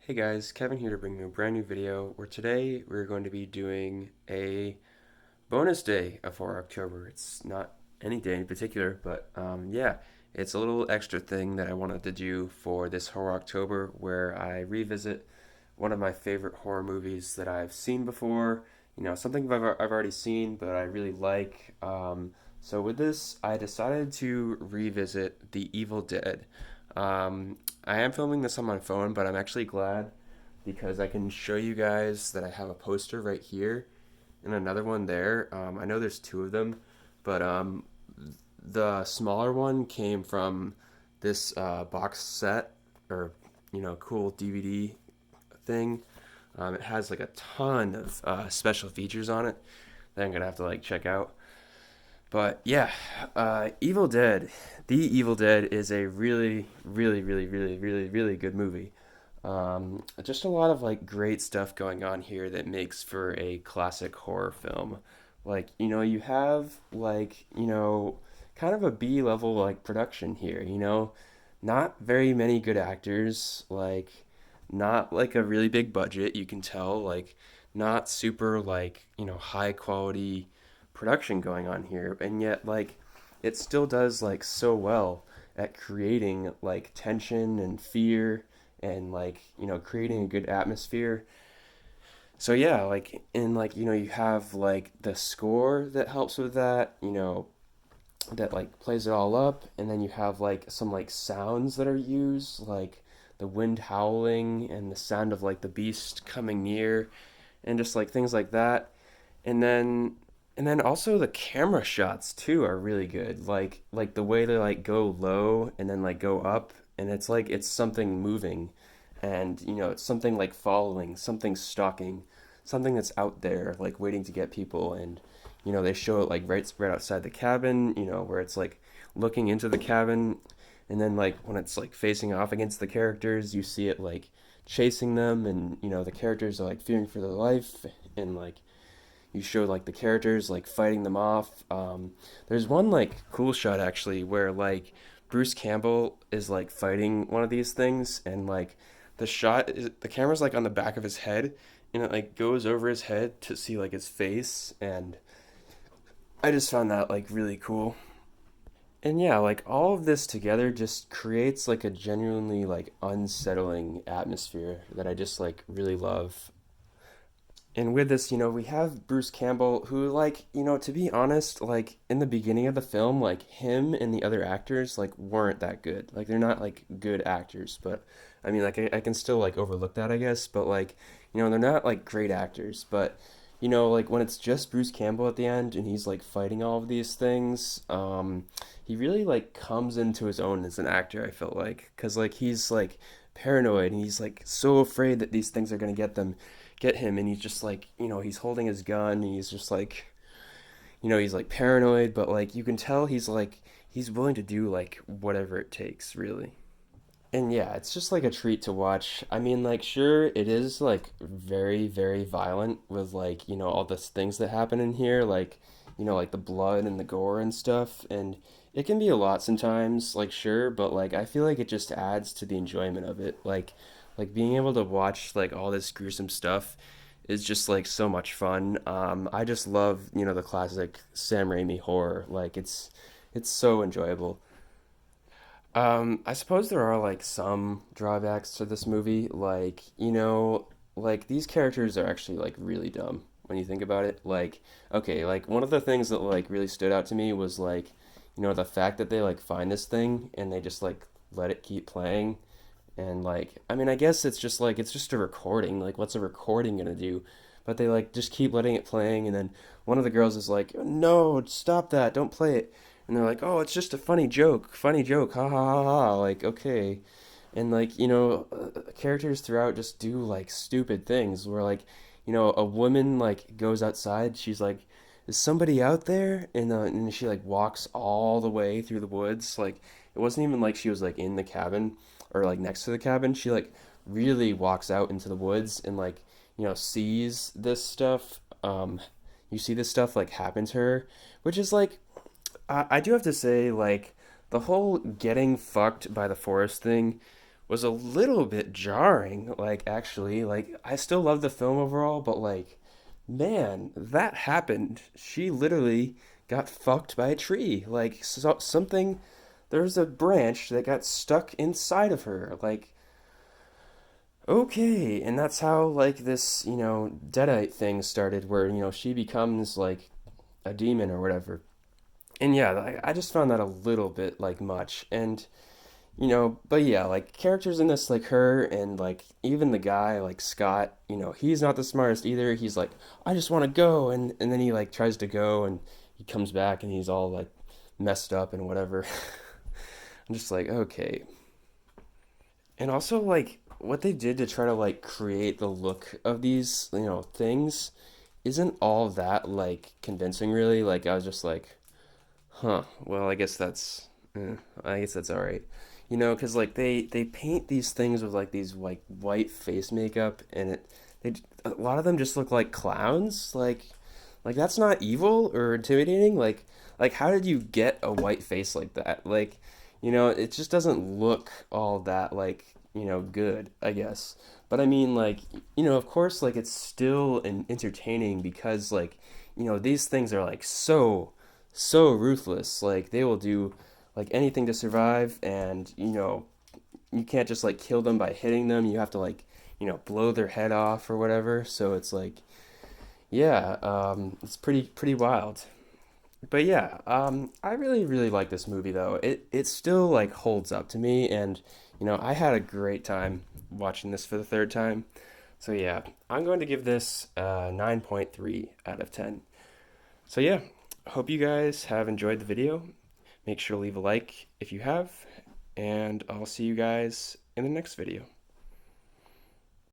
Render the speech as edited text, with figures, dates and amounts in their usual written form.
Hey guys, Kevin here to bring you a brand new video where today we're going to be doing a bonus day for October. It's not any day in particular, but yeah, it's a little extra thing that I wanted to do for this horror October where I revisit one of my favorite horror movies that I've seen before. Something I've already seen, but I really like. So with this, I decided to revisit The Evil Dead. I am filming this on my phone, but I'm actually glad because I can show you guys that I have a poster right here and another one there. I know there's two of them, but the smaller one came from this box set or cool DVD thing. It has like a ton of special features on it that I'm gonna have to like check out. But yeah, Evil Dead, The Evil Dead is a really, really, really, really, really, really good movie. Just a lot of like great stuff going on here that makes for a classic horror film. You have kind of a B level like production here. Not very many good actors, not like a really big budget, you can tell, not super high quality production going on here, and yet it still does like so well at creating like tension and fear and creating a good atmosphere. So yeah, you have like the score that helps with that, that like plays it all up, and then you have like some like sounds that are used, like the wind howling and the sound of like the beast coming near and just like things like that. And then also the camera shots too are really good. Like the way they like go low and then like go up, and it's like it's something moving, and it's something like following, something stalking, something that's out there like waiting to get people. And they show it like right outside the cabin, where it's like looking into the cabin, and then like when it's like facing off against the characters, you see it like chasing them, and the characters are like fearing for their life, and like you show like the characters like fighting them off. There's one like cool shot actually where like Bruce Campbell is like fighting one of these things, and like the camera's like on the back of his head, and it like goes over his head to see like his face, and I just found that like really cool. And yeah, like all of this together just creates like a genuinely like unsettling atmosphere that I just like really love. And with this, we have Bruce Campbell, who, to be honest, like, in the beginning of the film, like, him and the other actors, like, weren't that good. Like, they're not, like, good actors, but, I mean, like, I can still, like, overlook that, I guess, but, like, they're not, like, great actors, but, like, when it's just Bruce Campbell at the end and he's, like, fighting all of these things, he really, like, comes into his own as an actor, I feel like, because, like, he's, like, paranoid, and he's, like, so afraid that these things are gonna get him, and he's just like he's holding his gun, and he's just like he's like paranoid, but like you can tell he's willing to do like whatever it takes, really. And yeah, it's just like a treat to watch. I mean, like, sure, it is like very, very violent with like all the things that happen in here, like like the blood and the gore and stuff, and it can be a lot sometimes, like, sure, but like I feel like it just adds to the enjoyment of it. Like being able to watch like all this gruesome stuff is just like so much fun. I just love the classic Sam Raimi horror. Like it's so enjoyable. I suppose there are like some drawbacks to this movie. Like these characters are actually like really dumb when you think about it. Like, okay, like one of the things that like really stood out to me was like, the fact that they like find this thing and they just like let it keep playing. And like, I mean, I guess it's just a recording. Like, what's a recording gonna do? But they like just keep letting it playing, and then one of the girls is like, "No, stop that! Don't play it." And they're like, "Oh, it's just a funny joke, ha ha ha ha." Like, okay, and like characters throughout just do like stupid things where like a woman like goes outside, she's like, is somebody out there, and she like walks all the way through the woods. Like it wasn't even like she was like in the cabin or like next to the cabin. She like really walks out into the woods and like sees this stuff. You see this stuff like happen to her, which is like, I do have to say, like, the whole getting fucked by the forest thing was a little bit jarring, like actually. Like I still love the film overall, but like man, that happened. She literally got fucked by a tree. Like something there's a branch that got stuck inside of her. Like okay, and that's how like this, Deadite thing started where, she becomes like a demon or whatever. And yeah, I just found that a little bit like much. And but yeah, like characters in this, like her and like even the guy, like Scott, he's not the smartest either. He's like, I just want to go, and then he like tries to go, and he comes back, and he's all like messed up and whatever. I'm just like, okay. And also like what they did to try to like create the look of these, things isn't all that like convincing really. Like I was just like, huh, well, I guess that's all right. Because like they paint these things with like these like white face makeup, and they a lot of them just look like clowns. Like that's not evil or intimidating. Like how did you get a white face like that? Like, it just doesn't look all that like good, I guess. But I mean, like, of course, like it's still entertaining because like these things are like so ruthless. Like they will do like anything to survive, and you can't just like kill them by hitting them. You have to like blow their head off or whatever. So it's like yeah, it's pretty wild. But yeah, I really like this movie though. It still like holds up to me, and I had a great time watching this for the third time. So yeah, I'm going to give this 9.3 out of 10. So yeah, hope you guys have enjoyed the video. Make sure to leave a like if you have, and I'll see you guys in the next video.